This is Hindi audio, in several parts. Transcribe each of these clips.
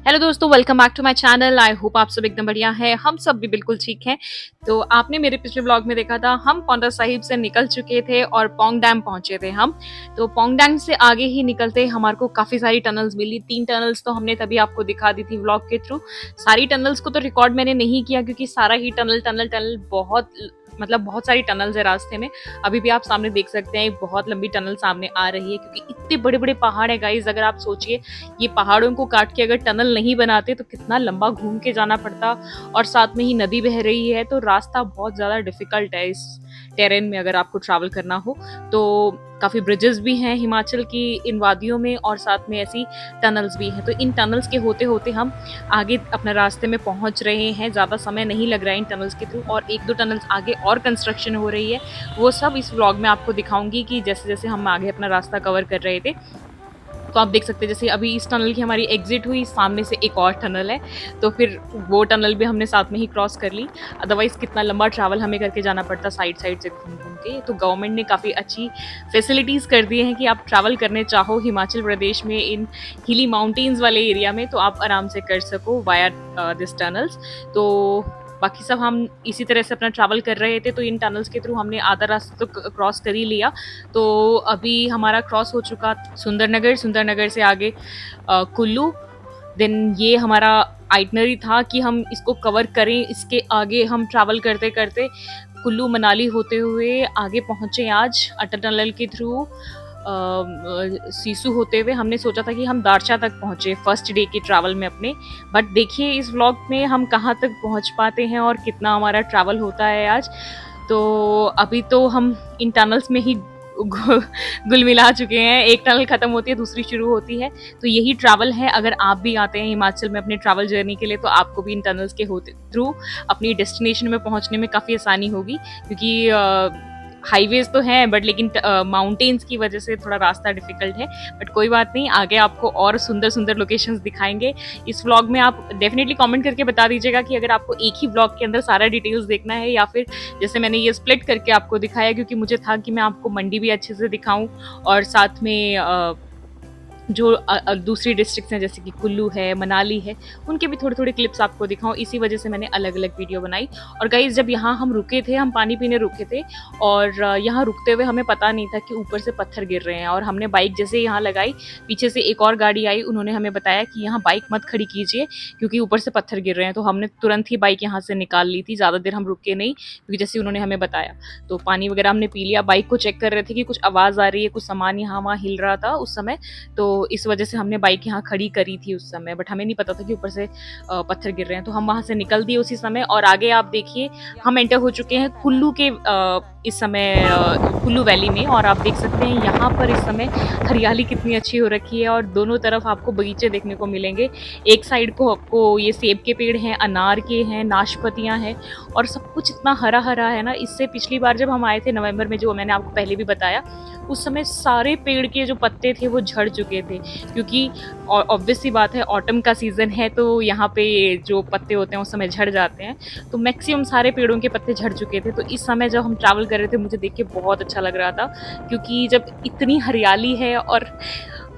हेलो दोस्तों, welcome back to my channel. I hope आप सब एकदम बढ़िया हैं। हम सब भी बिल्कुल ठीक हैं। तो आपने मेरे पिछले ब्लॉग में देखा था, हम पांवटा साहिब से निकल चुके थे और पोंग डैम पहुंचे थे हम। तो पोंग डैम से आगे ही निकलते हमारे को काफ़ी सारी टनल्स मिली। 3 टनल्स तो हमने तभी आपको दिखा दी थी व्लॉग के थ्रू। सारी टनल्स को तो रिकॉर्ड मैंने नहीं किया क्योंकि सारा ही टनल टनल टनल बहुत बहुत सारी टनल्स है रास्ते में। अभी भी आप सामने देख सकते हैं, एक बहुत लंबी टनल सामने आ रही है क्योंकि इतने बड़े बड़े पहाड़ है गाइज। अगर आप सोचिए, ये पहाड़ों को काट के अगर टनल नहीं बनाते तो कितना लंबा घूम के जाना पड़ता, और साथ में ही नदी बह रही है तो रास्ता बहुत ज़्यादा डिफिकल्ट है इस टेरेन में अगर आपको ट्रैवल करना हो तो। काफ़ी ब्रिजेस भी हैं हिमाचल की इन वादियों में, और साथ में ऐसी टनल्स भी हैं। तो इन टनल्स के होते होते हम आगे अपने रास्ते में पहुंच रहे हैं। ज़्यादा समय नहीं लग रहा है इन टनल्स के थ्रू, और 1-2 टनल्स आगे और कंस्ट्रक्शन हो रही है। वो सब इस व्लॉग में आपको दिखाऊंगी कि जैसे जैसे हम आगे अपना रास्ता कवर कर रहे थे। तो आप देख सकते हैं, जैसे अभी इस टनल की हमारी एग्जिट हुई, सामने से एक और टनल है, तो फिर वो टनल भी हमने साथ में ही क्रॉस कर ली। अदरवाइज़ कितना लंबा ट्रैवल हमें करके जाना पड़ता साइड साइड से घूम घूम के। तो गवर्नमेंट ने काफ़ी अच्छी फैसिलिटीज़ कर दी हैं कि आप ट्रैवल करने चाहो हिमाचल प्रदेश में इन हिली माउंटेन्स वाले एरिया में तो आप आराम से कर सको वाया दिस टनल्स। तो बाकी सब हम इसी तरह से अपना ट्रैवल कर रहे थे। तो इन टनल्स के थ्रू हमने आधा रास्ता तो क्रॉस कर ही लिया। तो अभी हमारा क्रॉस हो चुका सुंदरनगर, सुंदरनगर से आगे कुल्लू। देन ये हमारा आइटनरी था कि हम इसको कवर करें। इसके आगे हम ट्रैवल करते करते कुल्लू मनाली होते हुए आगे पहुँचे आज अटल टनल के थ्रू। सीसू होते हुए हमने सोचा था कि हम दारचा तक पहुँचे फर्स्ट डे के ट्रैवल में अपने। बट देखिए इस व्लॉग में हम कहाँ तक पहुँच पाते हैं और कितना हमारा ट्रैवल होता है आज। तो अभी तो हम इन टनल्स में ही गुल मिला चुके हैं। एक टनल खत्म होती है, दूसरी शुरू होती है। तो यही ट्रैवल है। अगर आप भी आते हैं हिमाचल में अपने ट्रैवल जर्नी के लिए तो आपको भी इन टनल्स के होते थ्रू अपनी डेस्टिनेशन में पहुंचने में काफ़ी आसानी होगी, क्योंकि हाईवेज तो हैं बट लेकिन माउंटेन्स की वजह से थोड़ा रास्ता डिफिकल्ट है। बट कोई बात नहीं, आगे आपको और सुंदर सुंदर लोकेशंस दिखाएंगे इस व्लॉग में। आप डेफिनेटली कमेंट करके बता दीजिएगा कि अगर आपको एक ही व्लॉग के अंदर सारा डिटेल्स देखना है, या फिर जैसे मैंने ये स्प्लिट करके आपको दिखाया, क्योंकि मुझे था कि मैं आपको मंडी भी अच्छे से दिखाऊं और साथ में जो दूसरी डिस्ट्रिक्ट्स हैं जैसे कि कुल्लू है, मनाली है, उनके भी थोड़े थोड़े क्लिप्स आपको दिखाऊं। इसी वजह से मैंने अलग अलग वीडियो बनाई। और गाइस, जब यहाँ हम रुके थे, हम पानी पीने रुके थे, और यहाँ रुकते हुए हमें पता नहीं था कि ऊपर से पत्थर गिर रहे हैं। और हमने बाइक जैसे यहाँ लगाई, पीछे से एक और गाड़ी आई, उन्होंने हमें बताया कि यहाँ बाइक मत खड़ी कीजिए क्योंकि ऊपर से पत्थर गिर रहे हैं। तो हमने तुरंत ही बाइक यहाँ से निकाल ली थी। ज़्यादा देर हम रुके नहीं क्योंकि जैसे उन्होंने हमें बताया। तो पानी वगैरह हमने पी लिया, बाइक को चेक कर रहे थे कि कुछ आवाज़ आ रही है, कुछ सामान यहाँ वहाँ हिल रहा था उस समय। तो इस वजह से हमने बाइक यहाँ खड़ी करी थी उस समय, बट हमें नहीं पता था कि ऊपर से पत्थर गिर रहे हैं। तो हम वहां से निकल दिए उसी समय। और आगे आप देखिए, हम एंटर हो चुके हैं कुल्लू के इस समय कुल्लू वैली में। और आप देख सकते हैं यहाँ पर इस समय हरियाली कितनी अच्छी हो रखी है, और दोनों तरफ आपको बगीचे देखने को मिलेंगे। एक साइड को आपको ये सेब के पेड़ हैं, अनार के हैं, नाशपतियाँ हैं, और सब कुछ इतना हरा हरा है ना। इससे पिछली बार जब हम आए थे नवंबर में, जो मैंने आपको पहले भी बताया, उस समय सारे पेड़ के जो पत्ते थे वो झड़ चुके थे, क्योंकि ऑब्वियस सी बात है ऑटम का सीज़न है तो यहाँ पे जो पत्ते होते हैं उस समय झड़ जाते हैं। तो मैक्सिमम सारे पेड़ों के पत्ते झड़ चुके थे। तो इस समय जब हम ट्रैवल कर रहे थे, मुझे देख के बहुत अच्छा लग रहा था, क्योंकि जब इतनी हरियाली है और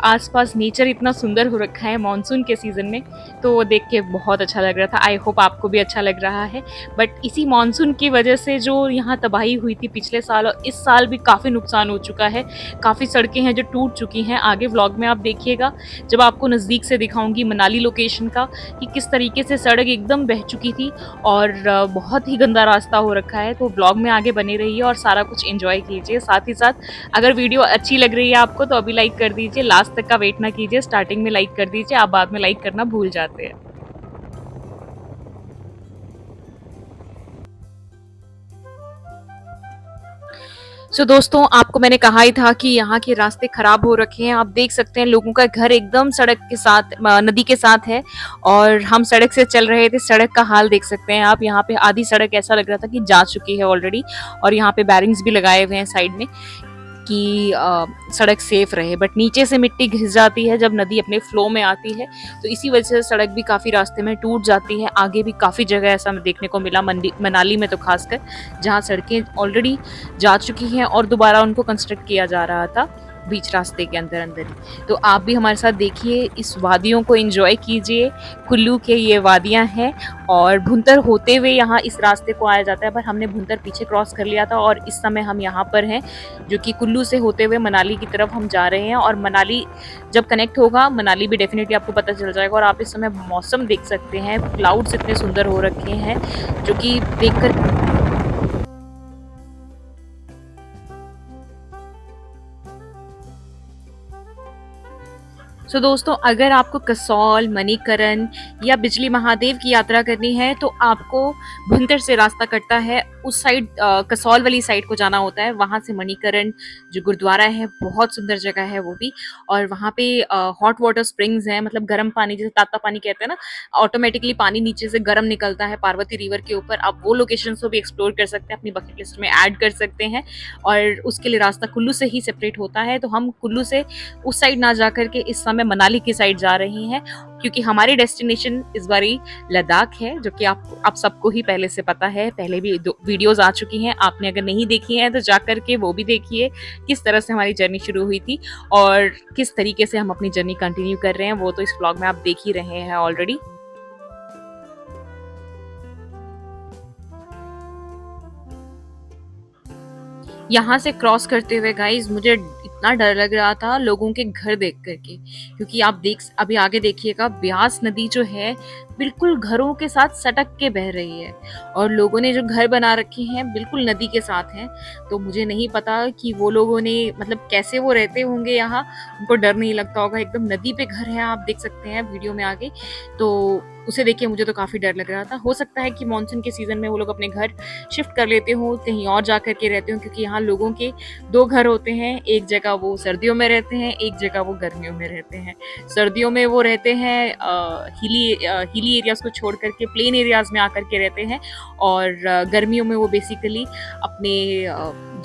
आसपास नेचर इतना सुंदर हो रखा है मानसून के सीज़न में, तो वो देख के बहुत अच्छा लग रहा था। आई होप आपको भी अच्छा लग रहा है। बट इसी मानसून की वजह से जो यहाँ तबाही हुई थी पिछले साल और इस साल भी काफ़ी नुकसान हो चुका है। काफ़ी सड़कें हैं जो टूट चुकी हैं। आगे व्लॉग में आप देखिएगा, जब आपको नज़दीक से दिखाऊंगी मनाली लोकेशन का, कि किस तरीके से सड़क एकदम बह चुकी थी और बहुत ही गंदा रास्ता हो रखा है। तो व्लॉग में आगे बने रहिए और सारा कुछ एंजॉय कीजिए। साथ ही साथ अगर वीडियो अच्छी लग रही है आपको तो अभी लाइक कर दीजिए, लास्ट तक का वेट ना कीजिए, स्टार्टिंग में लाइक कर दीजिए, आप बाद में लाइक करना भूल जाते हैं। दोस्तों, आपको मैंने कहा ही था कि यहाँ के रास्ते खराब हो रखे हैं। आप देख सकते हैं लोगों का घर एकदम सड़क के साथ, नदी के साथ है, और हम सड़क से चल रहे थे। सड़क का हाल देख सकते हैं आप। यहाँ पे आधी सड़क ऐसा लग रहा था कि जा चुकी है ऑलरेडी, और यहाँ पे बैरिंग्स भी लगाए हुए हैं साइड में कि सड़क सेफ रहे। बट नीचे से मिट्टी घिस जाती है जब नदी अपने फ्लो में आती है, तो इसी वजह से सड़क भी काफ़ी रास्ते में टूट जाती है। आगे भी काफ़ी जगह ऐसा देखने को मिला, मनाली में तो खासकर, जहाँ सड़कें ऑलरेडी जा चुकी हैं और दोबारा उनको कंस्ट्रक्ट किया जा रहा था। बीच रास्ते के अंदर-अंदर ही। तो आप भी हमारे साथ देखिए, इस वादियों को एन्जॉय कीजिए। कुल्लू के ये वादियाँ हैं और भुंतर होते हुए यहाँ इस रास्ते को आया जाता है, पर हमने भुंतर पीछे क्रॉस कर लिया था और इस समय हम यहाँ पर हैं, जो कि कुल्लू से होते हुए मनाली की तरफ हम जा रहे हैं। और मनाली जब कनेक्ट होगा, मनाली भी डेफ़िनिटली आपको पता चल जाएगा। और आप इस समय मौसम देख सकते हैं, क्लाउड्स इतने सुंदर हो रखे हैं, जो कि देखकर दोस्तों, अगर आपको कसौल, मणिकरण या बिजली महादेव की यात्रा करनी है तो आपको भुंतर से रास्ता कटता है, उस साइड कसौल वाली साइड को जाना होता है। वहाँ से मणिकरण जो गुरुद्वारा है, बहुत सुंदर जगह है वो भी। और वहाँ पे हॉट वाटर स्प्रिंग्स हैं, मतलब गर्म पानी, जैसे ताता पानी कहते हैं ना, ऑटोमेटिकली पानी नीचे से गर्म निकलता है पार्वती रिवर के ऊपर। आप वो लोकेशंस को भी एक्सप्लोर कर सकते हैं, अपनी बकेट लिस्ट में ऐड कर सकते हैं। और उसके लिए रास्ता कुल्लू से ही सेपरेट होता है, तो हम कुल्लू से उस साइड ना जा करके इस समय मनाली की साइड जा रहे हैं, क्योंकि हमारी डेस्टिनेशन इस बारी लद्दाख है, जो कि आप सबको ही पहले से पता है। पहले भी वीडियोस आ चुकी हैं, आपने अगर नहीं देखी हैं तो जा करके वो भी देखिए, किस तरह से हमारी जर्नी शुरू हुई थी और किस तरीके से हम अपनी जर्नी कंटिन्यू कर रहे हैं, वो तो इस व्लॉग में आप देख ही रहे हैं ऑलरेडी। यहाँ से क्रॉस करते हुए गाइस मुझे इतना डर लग रहा था लोगों के घर देख करके, क्योंकि आप देख अभी आगे देखिएगा, ब्यास नदी जो है बिल्कुल घरों के साथ सटक के बह रही है और लोगों ने जो घर बना रखे हैं बिल्कुल नदी के साथ हैं। तो मुझे नहीं पता कि वो लोगों ने मतलब कैसे वो रहते होंगे यहाँ, उनको डर नहीं लगता होगा। एकदम नदी पे घर है, आप देख सकते हैं वीडियो में आगे। तो उसे देख के मुझे तो काफ़ी डर लग रहा था। हो सकता है कि मानसून के सीज़न में वो लोग अपने घर शिफ्ट कर लेते हों, कहीं और जा कर के रहते हों, क्योंकि यहाँ लोगों के 2 घर होते हैं। एक जगह वो सर्दियों में रहते हैं, एक जगह वो गर्मियों में रहते हैं। सर्दियों में वो रहते हैं हिली एरियाज़ को छोड़ कर के प्लेन एरियाज़ में आकर के रहते हैं, और गर्मियों में वो बेसिकली अपने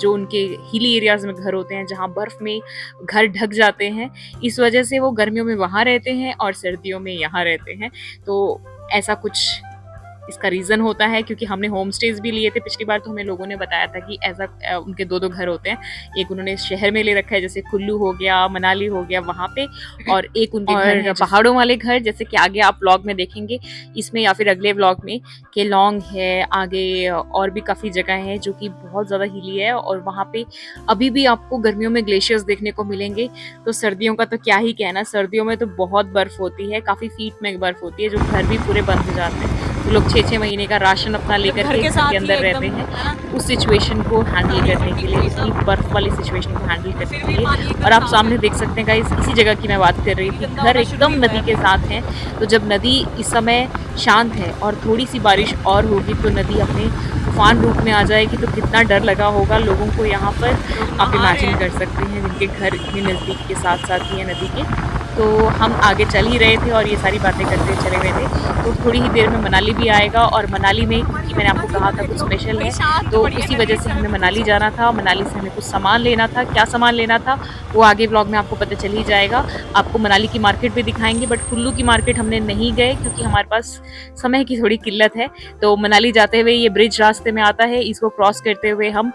जो उनके हिली एरियाज़ में घर होते हैं, जहाँ बर्फ़ में घर ढक जाते हैं, इस वजह से वो गर्मियों में वहाँ रहते हैं और सर्दियों में यहाँ रहते हैं। तो ऐसा कुछ इसका रीज़न होता है, क्योंकि हमने होम स्टेज भी लिए थे पिछली बार, तो हमें लोगों ने बताया था कि ऐसा उनके 2-2 घर होते हैं। एक उन्होंने शहर में ले रखा है, जैसे कुल्लू हो गया, मनाली हो गया वहाँ पे, और एक उनके घर है पहाड़ों वाले घर, जैसे कि आगे आप व्लॉग में देखेंगे इसमें या फिर अगले व्लॉग में, केलोंग है, आगे और भी काफ़ी जगह है जो कि बहुत ज़्यादा हिली है, और वहाँ पे अभी भी आपको गर्मियों में ग्लेशियर्स देखने को मिलेंगे। तो सर्दियों का तो क्या ही कहना, सर्दियों में तो बहुत बर्फ़ होती है, काफ़ी फीट में बर्फ़ होती है, जो घर भी पूरे बंद हो जाते हैं। तो लोग 6-6 महीने का राशन अपना लेकर के घर के अंदर रहते हैं, उस सिचुएशन को हैंडल करने के लिए, इतनी बर्फ वाली सिचुएशन को हैंडल करने के लिए। और आप सामने देख सकते हैं गाइस, इसी जगह की मैं बात कर रही थी, घर एकदम नदी के साथ है। तो जब नदी इस समय शांत है और थोड़ी सी बारिश और होगी तो नदी अपने तूफान रूप में आ जाएगी, तो कितना डर लगा होगा लोगों को यहाँ पर, आप इमेजिन कर सकते हैं, जिनके घर इतने नज़दीक के साथ साथ ही है नदी के। तो हम आगे चल ही रहे थे और ये सारी बातें करते चले गए थे। तो थोड़ी ही देर में मनाली भी आएगा, और मनाली में, क्योंकि मैंने आपको कहा था कुछ स्पेशल है, तो उसी वजह से हमें मनाली जाना था। मनाली से हमें कुछ सामान लेना था, क्या सामान लेना था वो आगे व्लॉग में आपको पता चल ही जाएगा। आपको मनाली की मार्केट भी दिखाएंगे, बट कुल्लू की मार्केट हमने नहीं गए क्योंकि हमारे पास समय की थोड़ी किल्लत है। तो मनाली जाते हुए ये ब्रिज रास्ते में आता है, इसको क्रॉस करते हुए हम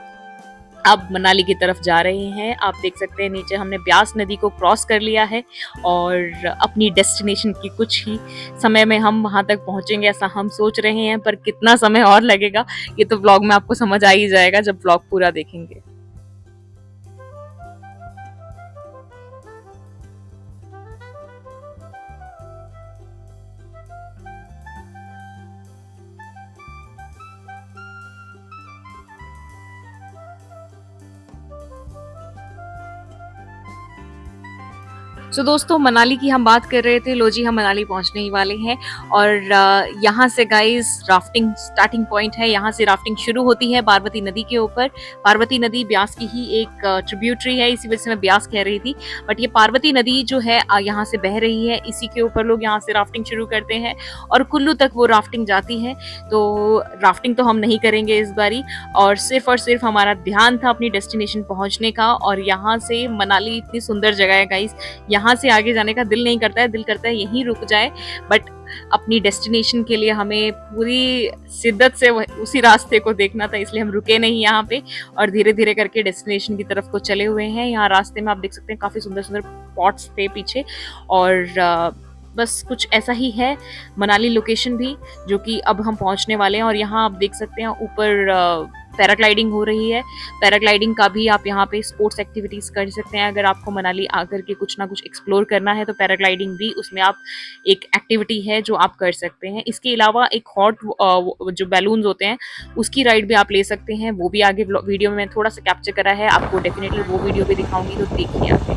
अब मनाली की तरफ जा रहे हैं। आप देख सकते हैं नीचे हमने ब्यास नदी को क्रॉस कर लिया है, और अपनी डेस्टिनेशन की कुछ ही समय में हम वहां तक पहुंचेंगे, ऐसा हम सोच रहे हैं। पर कितना समय और लगेगा ये तो व्लॉग में आपको समझ आ ही जाएगा जब व्लॉग पूरा देखेंगे। दोस्तों, मनाली की हम बात कर रहे थे, लो जी हम मनाली पहुंचने ही वाले हैं। और यहाँ से गाइस राफ्टिंग स्टार्टिंग पॉइंट है, यहाँ से राफ्टिंग शुरू होती है पार्वती नदी के ऊपर। पार्वती नदी ब्यास की ही एक ट्रिब्यूटरी है, इसी वजह से मैं ब्यास कह रही थी, बट ये पार्वती नदी जो है यहाँ से बह रही है, इसी के ऊपर लोग यहाँ से राफ्टिंग शुरू करते हैं और कुल्लू तक वो राफ्टिंग जाती है। तो राफ्टिंग तो हम नहीं करेंगे इस बारी, और सिर्फ हमारा ध्यान था अपनी डेस्टिनेशन पहुंचने का। और यहाँ से मनाली इतनी सुंदर जगह है गाइस, यहाँ से आगे जाने का दिल नहीं करता है, दिल करता है यहीं रुक जाए, बट अपनी डेस्टिनेशन के लिए हमें पूरी शिद्दत से उसी रास्ते को देखना था, इसलिए हम रुके नहीं यहाँ पे और धीरे धीरे करके डेस्टिनेशन की तरफ को चले हुए हैं। यहाँ रास्ते में आप देख सकते हैं काफी सुंदर सुंदर पॉट्स थे पीछे, और बस कुछ ऐसा ही है मनाली लोकेशन भी, जो कि अब हम पहुंचने वाले हैं। और यहाँ आप देख सकते हैं ऊपर पैराग्लाइडिंग हो रही है। पैराग्लाइडिंग का भी आप यहाँ पे स्पोर्ट्स एक्टिविटीज कर सकते हैं। अगर आपको मनाली आकर के कुछ ना कुछ एक्सप्लोर करना है तो पैराग्लाइडिंग भी उसमें आप एक एक्टिविटी है जो आप कर सकते हैं। इसके अलावा एक हॉट जो बैलून्स होते हैं उसकी राइड भी आप ले सकते हैं, वो भी आगे वीडियो में थोड़ा सा कैप्चर करा है, आपको डेफिनेटली वो वीडियो भी दिखाऊंगी, तो देखिए आगे।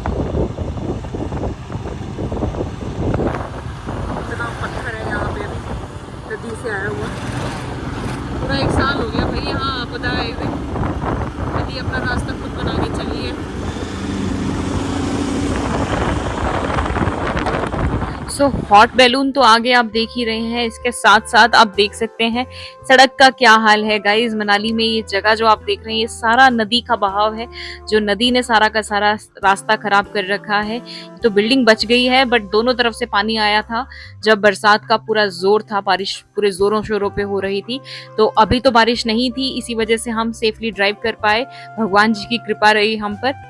इतना पत्थर है यहाँ पे अभी नदी से आया हुआ, पूरा 1 साल हो गया भाई यहाँ आपदा आए हुए, नदी अपना रास्ता खुद बना के चली है। सो हॉट बैलून तो आगे आप देख ही रहे हैं, इसके साथ साथ आप देख सकते हैं सड़क का क्या हाल है गाइस। मनाली में ये जगह जो आप देख रहे हैं ये सारा नदी का बहाव है, जो नदी ने सारा का सारा रास्ता खराब कर रखा है। तो बिल्डिंग बच गई है, बट दोनों तरफ से पानी आया था जब बरसात का पूरा जोर था, बारिश पूरे जोरों शोरों पे हो रही थी। तो अभी तो बारिश नहीं थी, इसी वजह से हम सेफली ड्राइव कर पाए, भगवान जी की कृपा रही हम पर।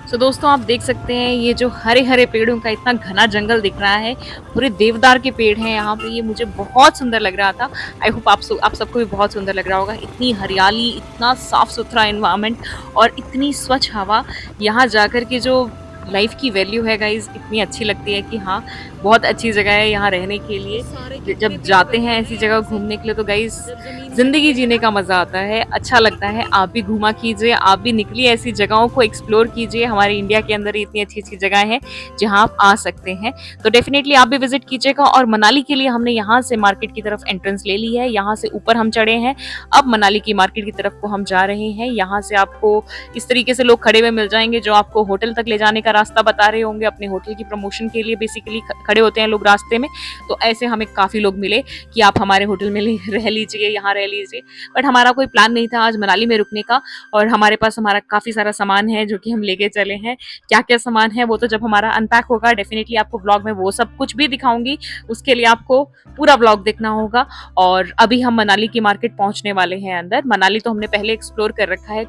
सो दोस्तों आप देख सकते हैं ये जो हरे हरे पेड़ों का इतना घना जंगल दिख रहा है, पूरे देवदार के पेड़ हैं यहाँ पे, ये मुझे बहुत सुंदर लग रहा था। आई होप आप सबको भी बहुत सुंदर लग रहा होगा। इतनी हरियाली, इतना साफ सुथरा एनवायरनमेंट और इतनी स्वच्छ हवा, यहाँ जाकर के जो लाइफ की वैल्यू है गाइज इतनी अच्छी लगती है कि हाँ बहुत अच्छी जगह है यहाँ रहने के लिए। जब जाते हैं ऐसी जगह घूमने के लिए तो गाइज जिंदगी जीने का मजा आता है, अच्छा लगता है। आप भी घूमा कीजिए, आप भी निकलिए ऐसी जगहों को एक्सप्लोर कीजिए। हमारे इंडिया के अंदर इतनी अच्छी अच्छी जगह है जहाँ आप आ सकते हैं, तो डेफिनेटली आप भी विजिट कीजिएगा। और मनाली के लिए हमने यहाँ से मार्केट की तरफ एंट्रेंस ले ली है, यहाँ से ऊपर हम चढ़े हैं, अब मनाली की मार्केट की तरफ को हम जा रहे हैं। यहाँ से आपको इस तरीके से लोग खड़े हुए मिल जाएंगे जो आपको होटल तक ले जाने का रास्ता बता रहे होंगे, अपने होटल की प्रमोशन के लिए बेसिकली खड़े होते हैं लोग रास्ते में। तो ऐसे हमें काफी लोग मिले कि आप हमारे होटल में रह लीजिए, यहाँ रह लीजिए, बट हमारा कोई प्लान नहीं था आज मनाली में रुकने का। और हमारे पास हमारा काफी सारा सामान है जो कि हम लेके चले हैं। क्या क्या सामान है वो तो जब हमारा अनपैक होगा डेफिनेटली आपको व्लॉग में वो सब कुछ भी दिखाऊंगी, उसके लिए आपको पूरा व्लॉग देखना होगा। और अभी हम मनाली की मार्केट पहुंचने वाले हैं अंदर। मनाली तो हमने पहले एक्सप्लोर कर रखा है,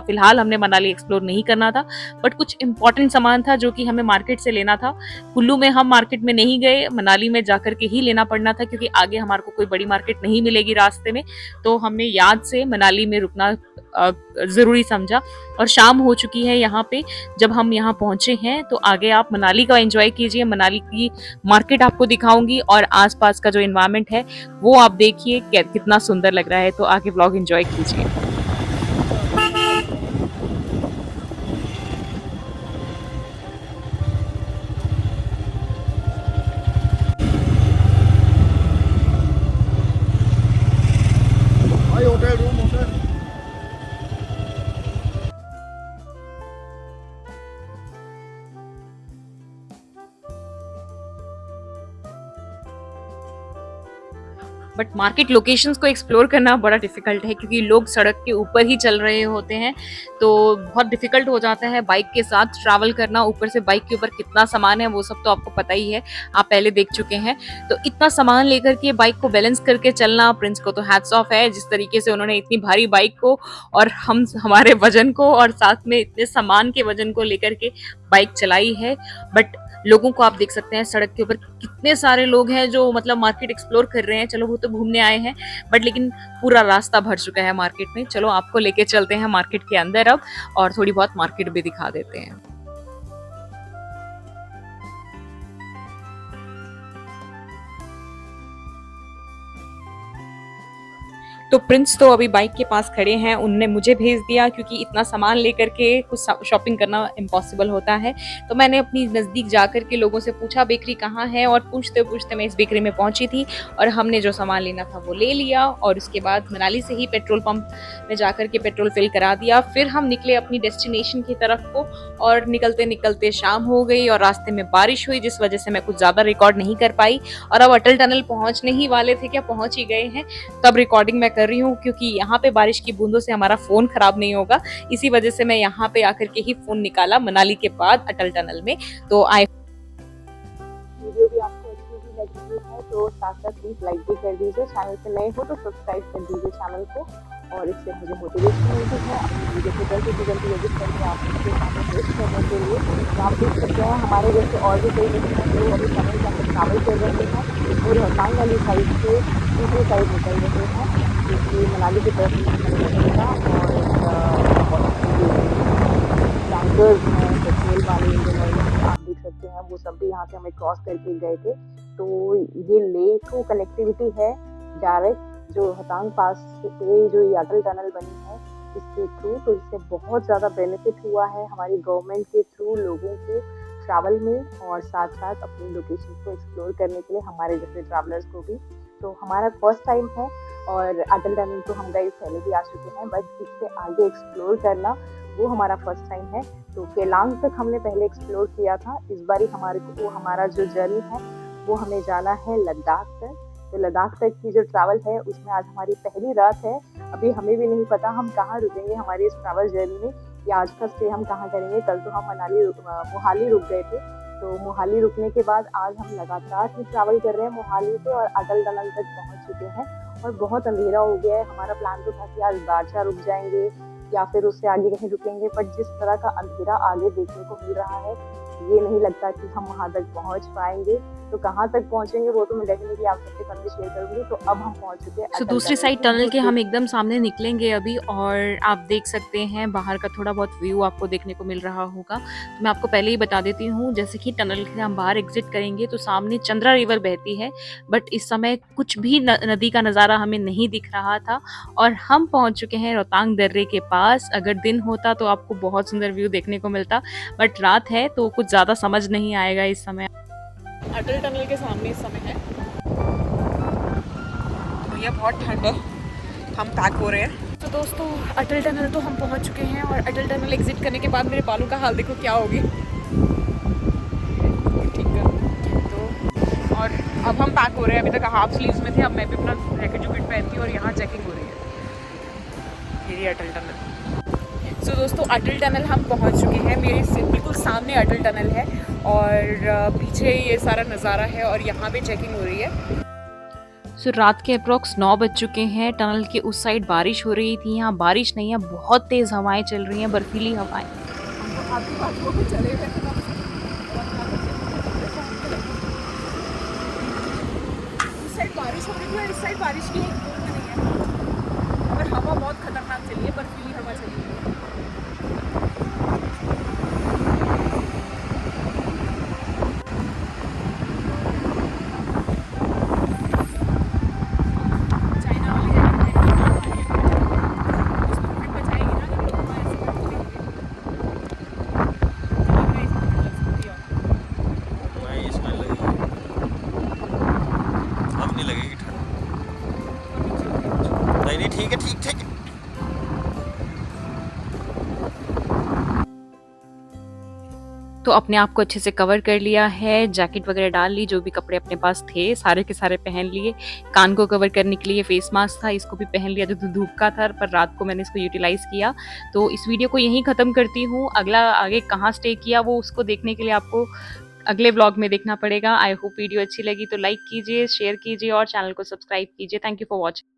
फिलहाल हमने मनाली एक्सप्लोर नहीं करना था, बट कुछ इंपॉर्टेंट सामान था जो कि हमें मार्केट से लेना था। कुल्लू में हम मार्केट में नहीं गए, मनाली में जाकर के ही लेना पड़ना था क्योंकि आगे हमारे को कोई बड़ी मार्केट नहीं मिलेगी रास्ते में। तो हमने याद से मनाली में रुकना जरूरी समझा। और शाम हो चुकी है यहाँ पे, जब हम यहाँ पहुंचे हैं, तो आगे आप मनाली का एंजॉय कीजिए। मनाली की मार्केट आपको दिखाऊंगी और आसपास का जो एनवायरनमेंट है वो आप देखिए कितना सुंदर लग रहा है। तो आगे व्लॉग एंजॉय कीजिए। Hotel room hotel. But market locations को एक्सप्लोर करना बड़ा डिफिकल्ट है क्योंकि लोग सड़क के ऊपर ही चल रहे होते हैं, तो बहुत डिफिकल्ट हो जाता है बाइक के साथ ट्रैवल करना। ऊपर से बाइक के ऊपर कितना सामान है वो सब तो आपको पता ही है, आप पहले देख चुके हैं। तो इतना सामान लेकर के बाइक को बैलेंस करके चलना, प्रिंस को तो हैट्स ऑफ है जिस तरीके से उन्होंने इतनी भारी बाइक को और हम हमारे वजन को और साथ में इतने सामान के वजन को लेकर के बाइक चलाई है। बट लोगों को आप देख सकते हैं सड़क के ऊपर कितने सारे लोग हैं जो मतलब मार्केट एक्सप्लोर कर रहे हैं। चलो वो तो घूमने आए हैं, बट लेकिन पूरा रास्ता भर चुका है मार्केट में। चलो आपको लेके चलते हैं मार्केट के अंदर अब, और थोड़ी बहुत मार्केट भी दिखा देते हैं। तो प्रिंस तो अभी बाइक के पास खड़े हैं, उनने मुझे भेज दिया क्योंकि इतना सामान लेकर के कुछ शॉपिंग करना इम्पॉसिबल होता है। तो मैंने अपनी नज़दीक जाकर के लोगों से पूछा बेकरी कहाँ है, और पूछते पूछते मैं इस बेकरी में पहुंची थी और हमने जो सामान लेना था वो ले लिया। और उसके बाद मनाली से ही पेट्रोल पंप में जाकर के पेट्रोल फिल करा दिया। फिर हम निकले अपनी डेस्टिनेशन की तरफ को, और निकलते निकलते शाम हो गई और रास्ते में बारिश हुई जिस वजह से मैं कुछ ज़्यादा रिकॉर्ड नहीं कर पाई। और अब अटल टनल पहुँचने ही वाले थे, क्या पहुँच ही गए हैं, तब रिकॉर्डिंग मैं कर रही हूँ क्योंकि यहाँ पे बारिश की बूंदों से हमारा फोन खराब नहीं होगा। इसी वजह से मैं यहाँ पे आकर के ही फोन निकाला मनाली के बाद अटल टनल में। तो वीडियो भी आपको अच्छी भी लग रही है तो साथ साथ प्लीज लाइक भी कर दीजिए, चैनल पे नए हो तो सब्सक्राइब कर दीजिए चैनल को, और इससे मुझे मोटिवेशन मिलती है अपनी वीडियो को जल्दी से जल्दी एडिट करके आप उसके सामने पोस्ट करने के लिए। तो आप देख सकते हैं हमारे जैसे और भी कई लोग हैं जो अभी टनल के अंदर ट्रैवल कर रहे हैं और रोहतांग वाली साइड से दूसरी साइड निकल रहे हैं, क्योंकि मनाली की तरफ निकलेगा। और टैंकर्स हैं, पेट्रोल वाले इंजन ऑयल आप देख सकते हैं, वो सब भी यहाँ से हमें क्रॉस करके गए थे। तो ये लेक को कनेक्टिविटी है डायरेक्ट जो रोहतांग पास पे जो ये अटल टनल बनी है इसके थ्रू, तो इससे बहुत ज़्यादा बेनिफिट हुआ है हमारी गवर्नमेंट के थ्रू लोगों को ट्रैवल में, और साथ साथ अपनी लोकेशन को एक्सप्लोर करने के लिए हमारे जैसे ट्रैवलर्स को भी। तो हमारा फर्स्ट टाइम है, और अटल टनल तो हम गए पहले भी आ चुके हैं, बट इससे आगे एक्सप्लोर करना वो हमारा फर्स्ट टाइम है। तो केलांग तक हमने पहले एक्सप्लोर किया था, इस बार हमारे को हमारा जो जर्नी है वो हमें जाना है लद्दाख तक। तो लद्दाख तक की जो ट्रैवल है उसमें आज हमारी पहली रात है। अभी हमें भी नहीं पता हम कहाँ रुकेंगे हमारी इस ट्रैवल जर्नी में, या आज का स्टे हम कहाँ करेंगे। कल तो हम मोहाली रुक गए थे, तो मोहाली रुकने के बाद आज हम लगातार ही ट्रैवल कर रहे हैं मोहाली से, और अटल टनल तक पहुँच चुके हैं। और बहुत अंधेरा हो गया है, हमारा प्लान तो था कि आज दारचा रुक जाएंगे या फिर उससे आगे कहीं रुकेंगे, बट जिस तरह का अंधेरा आगे देखने को मिल रहा है ये नहीं लगता कि हम वहाँ तक पहुँच पाएंगे। तो कहाँ तक पहुँचेंगे वो तो मैं डेफिनेटली आप सबके साथ भी शेयर करूँगी। तो अब हम पहुँच चुके हैं दूसरी साइड टनल के, हम एकदम सामने निकलेंगे अभी, और आप देख सकते हैं बाहर का थोड़ा बहुत व्यू आपको देखने को मिल रहा होगा। तो मैं आपको पहले ही बता देती हूँ, जैसे कि टनल से हम बाहर एग्जिट करेंगे तो सामने चंद्रा रिवर बहती है, बट इस समय कुछ भी नदी का नज़ारा हमें नहीं दिख रहा था। और हम पहुँच चुके हैं रोहतांग दर्रे के पास। अगर दिन होता तो आपको बहुत सुंदर व्यू देखने को मिलता, बट रात है तो कुछ ज़्यादा समझ नहीं आएगा इस समय। अटल टनल के सामने इस समय है, तो यह बहुत ठंड है, हम पैक हो रहे हैं। तो दोस्तों अटल टनल तो हम पहुंच चुके हैं, और अटल टनल एग्जिट करने के बाद मेरे बालों का हाल देखो क्या होगी। ठीक है, तो और अब हम पैक हो रहे हैं। अभी तक हाफ स्लीव्स में थे, अब मैं भी अपना जैकेट पहनती हूँ, और यहाँ चेकिंग हो रही है। ये अटल टनल। तो दोस्तों अटल टनल हम पहुंच चुके हैं, मेरे बिल्कुल सामने अटल टनल है, और पीछे ये सारा नज़ारा है, और यहाँ पे चेकिंग हो रही है। सो रात के अप्रॉक्स 9 बज चुके हैं। टनल के उस साइड बारिश हो रही थी, यहाँ बारिश नहीं है, बहुत तेज़ हवाएं चल रही हैं, बर्फीली हवाएं। उस साइड बारिश हो रही है, इस साइड बारिश की नहीं है, मगर हवा बहुत खतरनाक चली है, बर्फीली हवा चली है। ठीक है, ठीक ठीक। तो अपने आप को अच्छे से कवर कर लिया है, जैकेट वगैरह डाल ली, जो भी कपड़े अपने पास थे सारे के सारे पहन लिए। कान को कवर करने के लिए फेस मास्क था, इसको भी पहन लिया जो धूप का था, पर रात को मैंने इसको यूटिलाइज़ किया। तो इस वीडियो को यहीं ख़त्म करती हूँ, अगला आगे कहाँ स्टे किया वो उसको देखने के लिए आपको अगले व्लॉग में देखना पड़ेगा। आई होप वीडियो अच्छी लगी तो लाइक कीजिए, शेयर कीजिए और चैनल को सब्सक्राइब कीजिए। Thank you for watching.